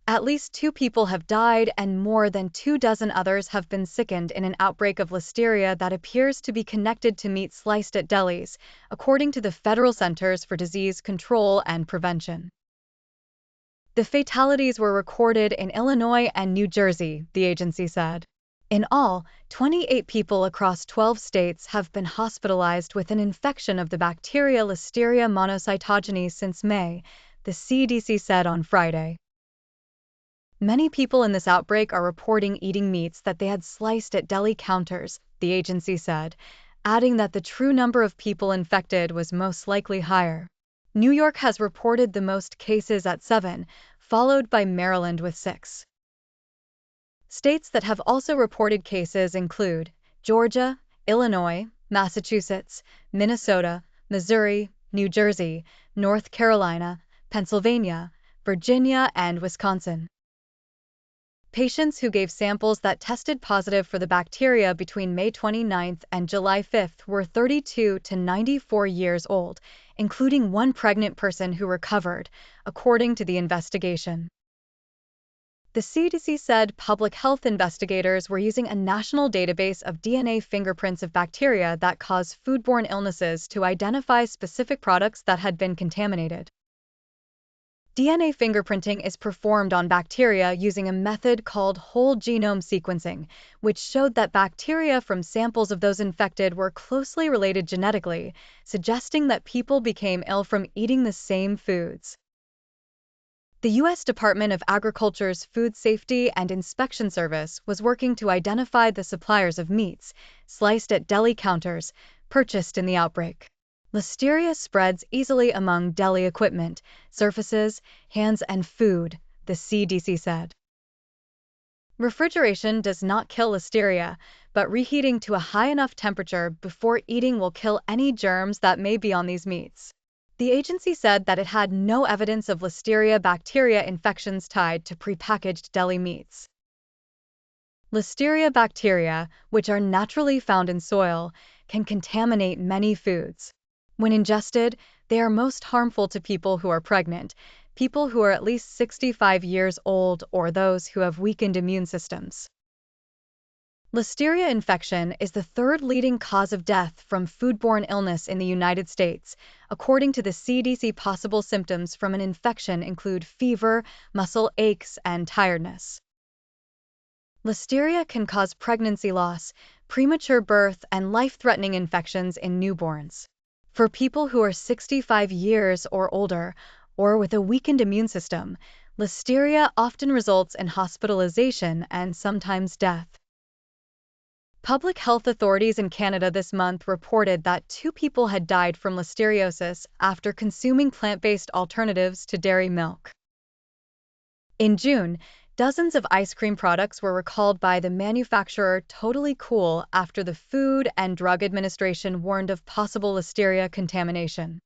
At least 2 people have died and more than 24 others have been sickened in an outbreak of listeria that appears to be connected to meat sliced at delis, according to the Federal Centers for Disease Control and Prevention. The fatalities were recorded in Illinois and New Jersey, the agency said. In all, 28 people across 12 states have been hospitalized with an infection of the bacteria Listeria monocytogenes since May, the CDC said on Friday. Many people in this outbreak are reporting eating meats that they had sliced at deli counters, the agency said, adding that the true number of people infected was most likely higher. New York has reported the most cases at 7, followed by Maryland with 6. States that have also reported cases include Georgia, Illinois, Massachusetts, Minnesota, Missouri, New Jersey, North Carolina, Pennsylvania, Virginia, and Wisconsin. Patients who gave samples that tested positive for the bacteria between May 29 and July 5 were 32 to 94 years old, including one pregnant person who recovered, according to the investigation. The CDC said public health investigators were using a national database of DNA fingerprints of bacteria that cause foodborne illnesses to identify specific products that had been contaminated. DNA fingerprinting is performed on bacteria using a method called whole genome sequencing, which showed that bacteria from samples of those infected were closely related genetically, suggesting that people became ill from eating the same foods. The U.S. Department of Agriculture's Food Safety and Inspection Service was working to identify the suppliers of meats, sliced at deli counters, purchased in the outbreak. Listeria spreads easily among deli equipment, surfaces, hands, and food, the CDC said. Refrigeration does not kill listeria, but reheating to a high enough temperature before eating will kill any germs that may be on these meats. The agency said that it had no evidence of Listeria bacteria infections tied to prepackaged deli meats. Listeria bacteria, which are naturally found in soil, can contaminate many foods. When ingested, they are most harmful to people who are pregnant, people who are at least 65 years old, or those who have weakened immune systems. Listeria infection is the third leading cause of death from foodborne illness in the United States, according to the CDC. Possible symptoms from an infection include fever, muscle aches, and tiredness. Listeria can cause pregnancy loss, premature birth, and life-threatening infections in newborns. For people who are 65 years or older, or with a weakened immune system, Listeria often results in hospitalization and sometimes death. Public health authorities in Canada this month reported that 2 people had died from listeriosis after consuming plant-based alternatives to dairy milk. In June, dozens of ice cream products were recalled by the manufacturer Totally Cool after the Food and Drug Administration warned of possible listeria contamination.